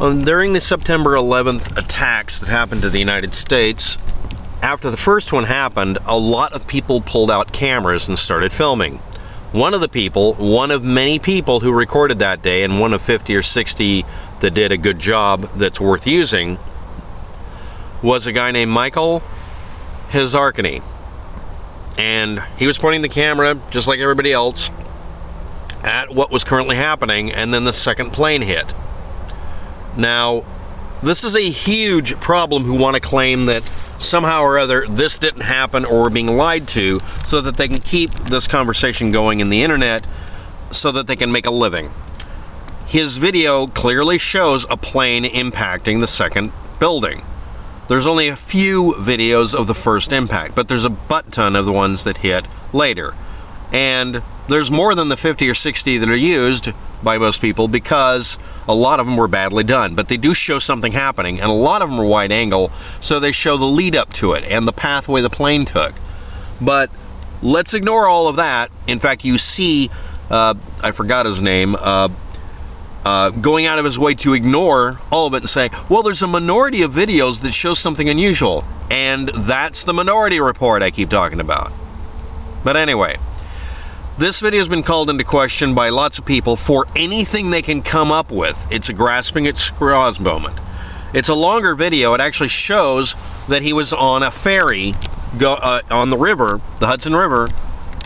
During the September 11th attacks that happened to the United States, after the first one happened, a lot of people pulled out cameras and started filming. One of the people, one of many people who recorded that day, and one of 50 or 60 that did a good job that's worth using, was a guy named Michael Hezarkhani. And he was pointing the camera, just like everybody else, at what was currently happening, and then the second plane hit. Now, this is a huge problem who want to claim that somehow or other this didn't happen or we're being lied to, so that they can keep this conversation going in the internet so that they can make a living. His video clearly shows a plane impacting the second building. There's only a few videos of the first impact, but there's a butt ton of the ones that hit later. And there's more than the 50 or 60 that are used by most people, because a lot of them were badly done, but they do show something happening, and a lot of them are wide angle, so they show the lead up to it and the pathway the plane took. But let's ignore all of that. In fact, you see, I forgot his name, going out of his way to ignore all of it and say, well, there's a minority of videos that show something unusual, and that's the Minority Report I keep talking about. But anyway, this video has been called into question by lots of people for anything they can come up with. It's a grasping at straws moment. It's a longer video. It actually shows that he was on a ferry on the river, the Hudson River,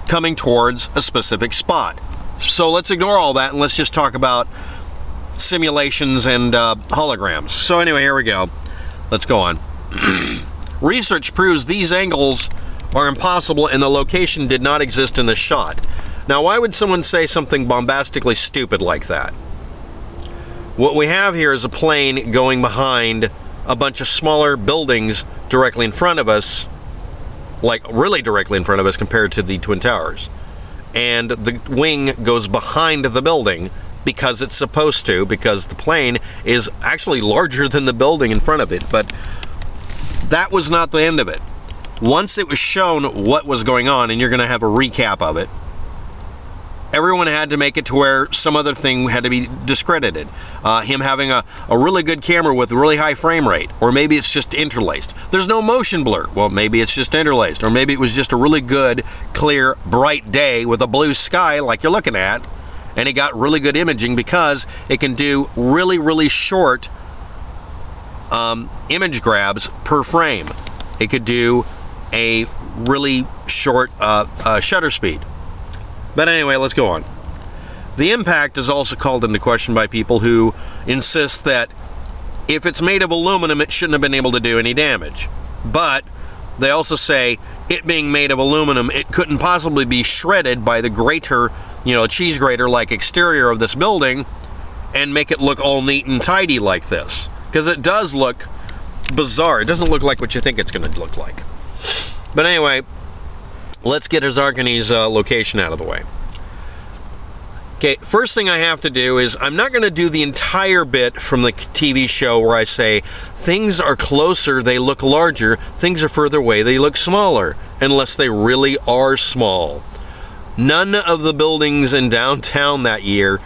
coming towards a specific spot. So let's ignore all that and let's just talk about simulations and holograms. So anyway, here we go. Let's go on. Research proves these angles are impossible and the location did not exist in the shot. Now, why would someone say something bombastically stupid like that? What we have here is a plane going behind a bunch of smaller buildings directly in front of us, like really directly in front of us compared to the Twin Towers. And the wing goes behind the building because it's supposed to, because the plane is actually larger than the building in front of it. But that was not the end of it. Once it was shown what was going on, and you're going to have a recap of it, everyone had to make it to where some other thing had to be discredited. Him having a really good camera with a really high frame rate, or maybe it's just interlaced. There's no motion blur. Well, maybe it's just interlaced, or maybe it was just a really good, clear, bright day with a blue sky like you're looking at, and it got really good imaging because it can do really, really short image grabs per frame. It could do a really short shutter speed. But anyway, let's go on. The impact is also called into question by people who insist that if it's made of aluminum, it shouldn't have been able to do any damage. But they also say it being made of aluminum, it couldn't possibly be shredded by the grater, cheese grater like exterior of this building and make it look all neat and tidy like this. Because it does look bizarre. It doesn't look like what you think it's going to look like. But anyway, let's get Hezarkhani's location out of the way. Okay, first thing I have to do is, I'm not going to do the entire bit from the TV show where I say, things are closer, they look larger, things are further away, they look smaller, unless they really are small. None of the buildings in downtown that year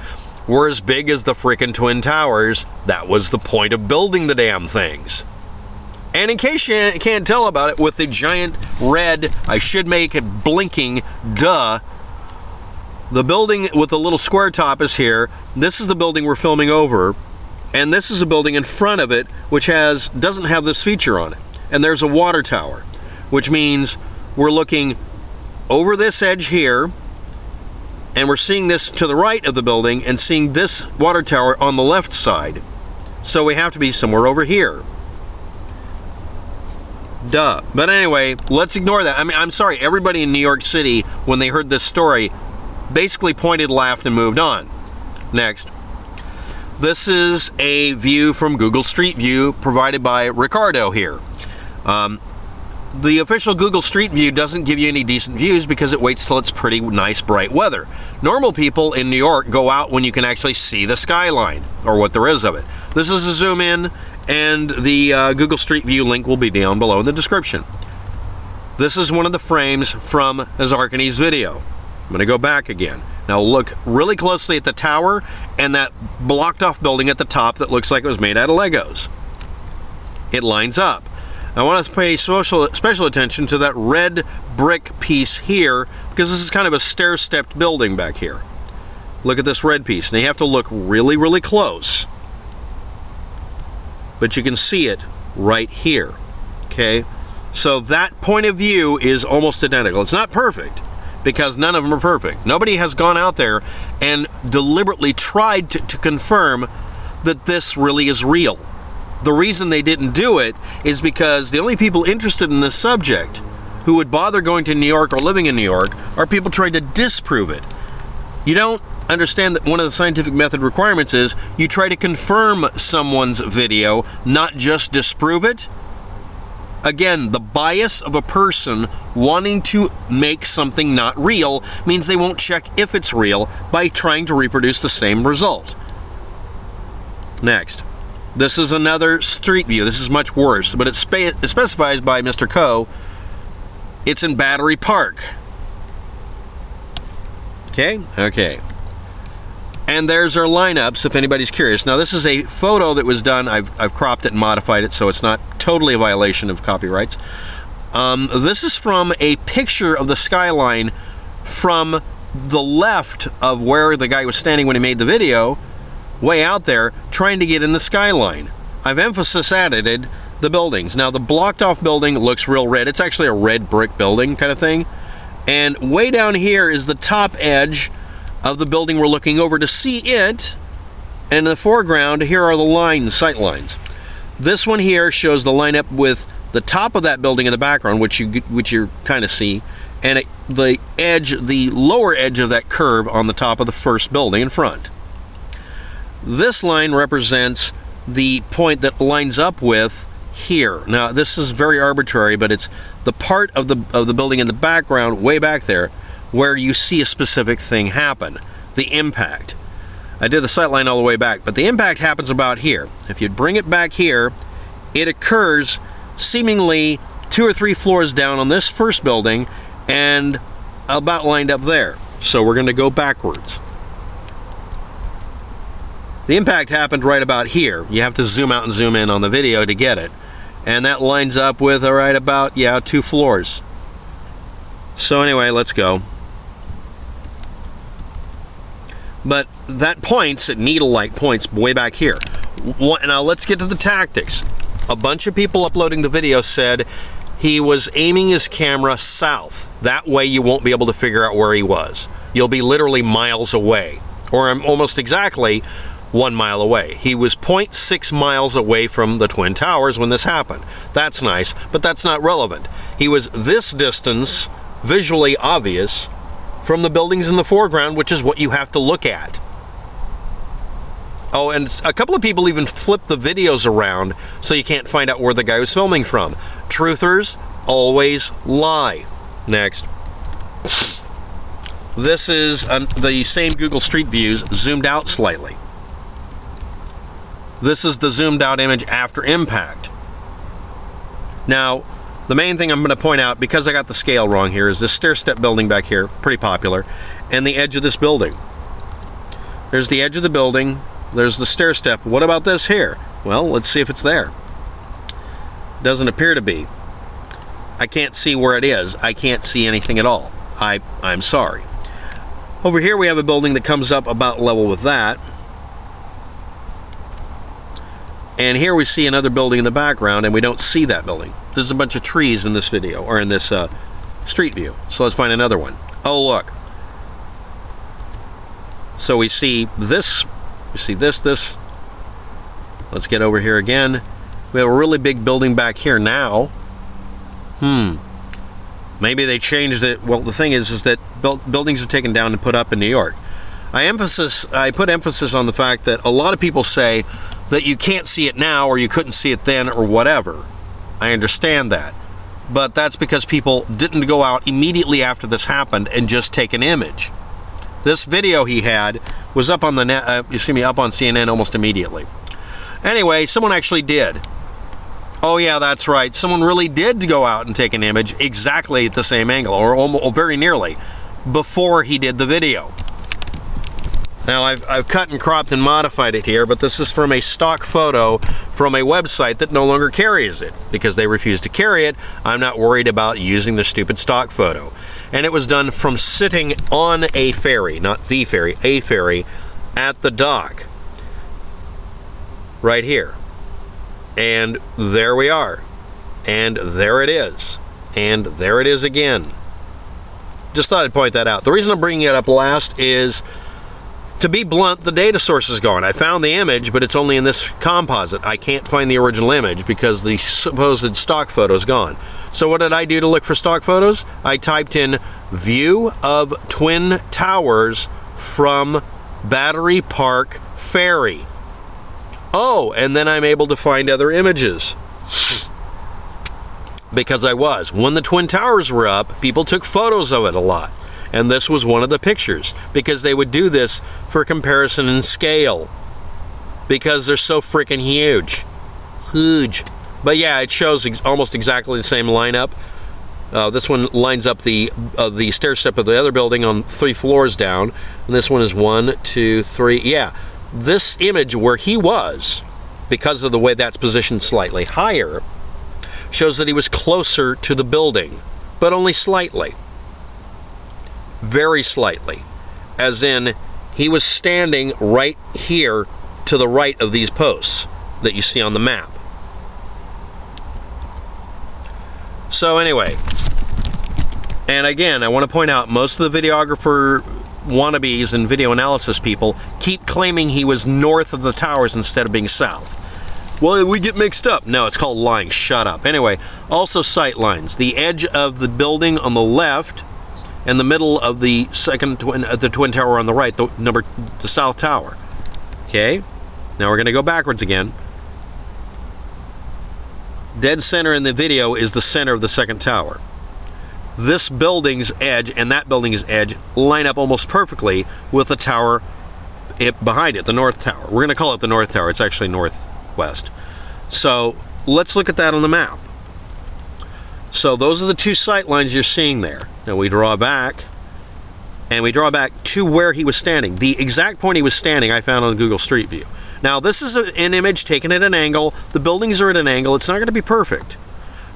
were as big as the frickin' Twin Towers. That was the point of building the damn things. And in case you can't tell about it, with the giant red, I should make it blinking, duh. The building with the little square top is here. This is the building we're filming over. And this is a building in front of it, which doesn't have this feature on it. And there's a water tower, which means we're looking over this edge here, and we're seeing this to the right of the building, and seeing this water tower on the left side. So we have to be somewhere over here. Duh. But anyway, let's ignore that. I mean, I'm sorry, everybody in New York City, when they heard this story, basically pointed, laughed, and moved on. Next. This is a view from Google Street View provided by Ricardo here. The official Google Street View doesn't give you any decent views because it waits till it's pretty nice, bright weather. Normal people in New York go out when you can actually see the skyline, or what there is of it. This is a zoom in, and the Google Street View link will be down below in the description. This is one of the frames from Hezarkhani's video. I'm going to go back again. Now look really closely at the tower and that blocked off building at the top that looks like it was made out of Legos. It lines up. I want to pay special attention to that red brick piece here, because this is kind of a stair-stepped building back here. Look at this red piece. Now you have to look really, really close. But you can see it right here. Okay? So that point of view is almost identical. It's not perfect, because none of them are perfect. Nobody has gone out there and deliberately tried to confirm that this really is real. The reason they didn't do it is because the only people interested in this subject who would bother going to New York or living in New York are people trying to disprove it. You don't understand that one of the scientific method requirements is you try to confirm someone's video, not just disprove it. Again, the bias of a person wanting to make something not real means they won't check if it's real by trying to reproduce the same result. Next. This is another street view. This is much worse, but it specifies by Mr. Coe it's in Battery Park. Okay? Okay. And there's our lineups, if anybody's curious. Now, this is a photo that was done. I've cropped it and modified it so it's not totally a violation of copyrights. This is from a picture of the skyline from the left of where the guy was standing when he made the video, way out there, trying to get in the skyline. I've emphasis added the buildings. Now, the blocked off building looks real red. It's actually a red brick building kind of thing. And way down here is the top edge of the building we're looking over to see it. And in the foreground, here are the lines, sight lines. This one here shows the lineup with the top of that building in the background, which you kind of see, and the lower edge of that curve on the top of the first building in front. This line represents the point that lines up with here. Now, this is very arbitrary, but it's the part of the building in the background, way back there, where you see a specific thing happen, the impact. I did the sight line all the way back, but the impact happens about here. If you bring it back here, it occurs seemingly 2 or 3 floors down on this first building and about lined up there. So we're going to go backwards. The impact happened right about here. You have to zoom out and zoom in on the video to get it. And that lines up with right about, 2 floors. So anyway, let's go. But that points at needle-like points way back here. Now let's get to the tactics. A bunch of people uploading the video said he was aiming his camera south. That way you won't be able to figure out where he was. You'll be literally miles away, or almost exactly 1 mile away. He was 0.6 miles away from the Twin Towers when this happened. That's nice, but that's not relevant. He was this distance, visually obvious, from the buildings in the foreground, which is what you have to look at. Oh, and a couple of people even flipped the videos around so you can't find out where the guy was filming from. Truthers always lie. Next. This is the same Google Street Views zoomed out slightly. This is the zoomed out image after impact. Now, the main thing I'm going to point out, because I got the scale wrong here, is this stair-step building back here, pretty popular, and the edge of this building. There's the edge of the building, there's the stair-step. What about this here? Well, let's see if it's there. Doesn't appear to be. I can't see where it is. I can't see anything at all. I'm sorry. Over here we have a building that comes up about level with that. And here we see another building in the background, and we don't see that building. There's a bunch of trees in this video, or in this street view. So let's find another one. Oh, look. So we see this. We see this. Let's get over here again. We have a really big building back here now. Maybe they changed it. Well, the thing is that buildings are taken down and put up in New York. I put emphasis on the fact that a lot of people say that you can't see it now, or you couldn't see it then, or whatever. I understand that. But that's because people didn't go out immediately after this happened and just take an image. This video he had was up on the net, up on CNN almost immediately. Anyway, someone actually did. Oh yeah, that's right. Someone really did go out and take an image exactly at the same angle, or very nearly, before he did the video. Now I've cut and cropped and modified it here, but this is from a stock photo from a website that no longer carries it. Because they refuse to carry it, I'm not worried about using the stupid stock photo. And it was done from sitting on a ferry, not the ferry, a ferry, at the dock. Right here. And there we are. And there it is. And there it is again. Just thought I'd point that out. The reason I'm bringing it up last is, to be blunt, the data source is gone. I found the image, but it's only in this composite. I can't find the original image because the supposed stock photo is gone. So what did I do to look for stock photos? I typed in view of Twin Towers from Battery Park Ferry. Oh, and then I'm able to find other images. Because when the Twin Towers were up, people took photos of it a lot. And this was one of the pictures, because they would do this for comparison in scale. Because they're so freaking huge. Huge. But yeah, it shows almost exactly the same lineup. This one lines up the stair step of the other building on 3 floors down. And this one is 1, 2, 3. Yeah, this image where he was, because of the way that's positioned slightly higher, shows that he was closer to the building, but only slightly. Very slightly. As in, he was standing right here to the right of these posts that you see on the map. So anyway, and again, I want to point out, most of the videographer wannabes and video analysis people keep claiming he was north of the towers instead of being south. Well, we get mixed up. No, it's called lying. Shut up. Anyway, also sight lines. The edge of the building on the left and the middle of the twin tower on the right, the south tower. Okay, now we're going to go backwards again. Dead center in the video is the center of the second tower. This building's edge and that building's edge line up almost perfectly with the tower behind it, the north tower. We're going to call it the north tower. It's actually northwest. So let's look at that on the map. So those are the 2 sight lines you're seeing there. Now we draw back, and we draw back to where he was standing. The exact point he was standing I found on Google Street View. Now this is an image taken at an angle. The buildings are at an angle. It's not going to be perfect,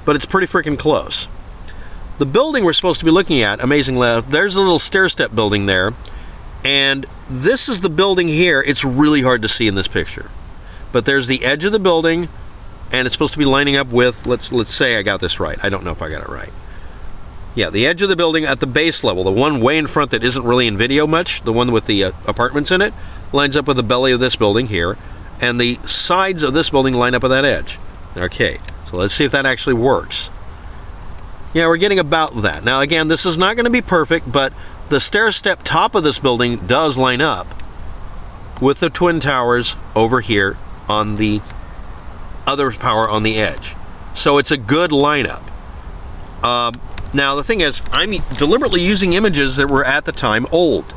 but it's pretty freaking close. The building we're supposed to be looking at, amazingly, there's a little stair-step building there, and this is the building here. It's really hard to see in this picture, but there's the edge of the building, and it's supposed to be lining up with, let's say I got this right. I don't know if I got it right. Yeah, the edge of the building at the base level, the one way in front that isn't really in video much, the one with the apartments in it, lines up with the belly of this building here, and the sides of this building line up with that edge. Okay, so let's see if that actually works. Yeah, we're getting about that. Now again, this is not going to be perfect, but the stair-step top of this building does line up with the Twin Towers over here on the other tower on the edge. So it's a good lineup. Now the thing is, I'm deliberately using images that were at the time old.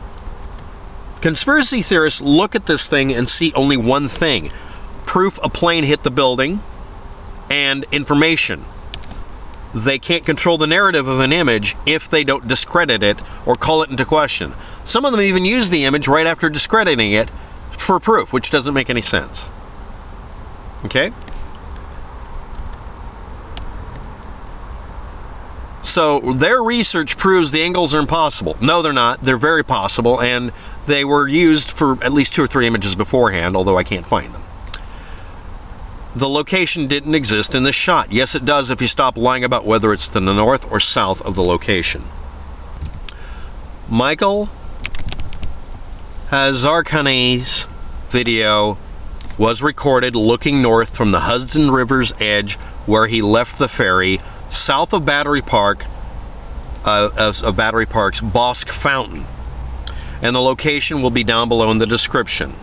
Conspiracy theorists look at this thing and see only one thing: proof a plane hit the building and information. They can't control the narrative of an image if they don't discredit it or call it into question. Some of them even use the image right after discrediting it for proof, which doesn't make any sense. Okay? So their research proves the angles are impossible. No, they're not. They're very possible, and they were used for at least 2 or 3 images beforehand, although I can't find them. The location didn't exist in this shot. Yes, it does if you stop lying about whether it's to the north or south of the location. Michael Hezarkhani's video was recorded looking north from the Hudson River's edge where he left the ferry, south of Battery Park, of Battery Park's Bosque Fountain. And the location will be down below in the description.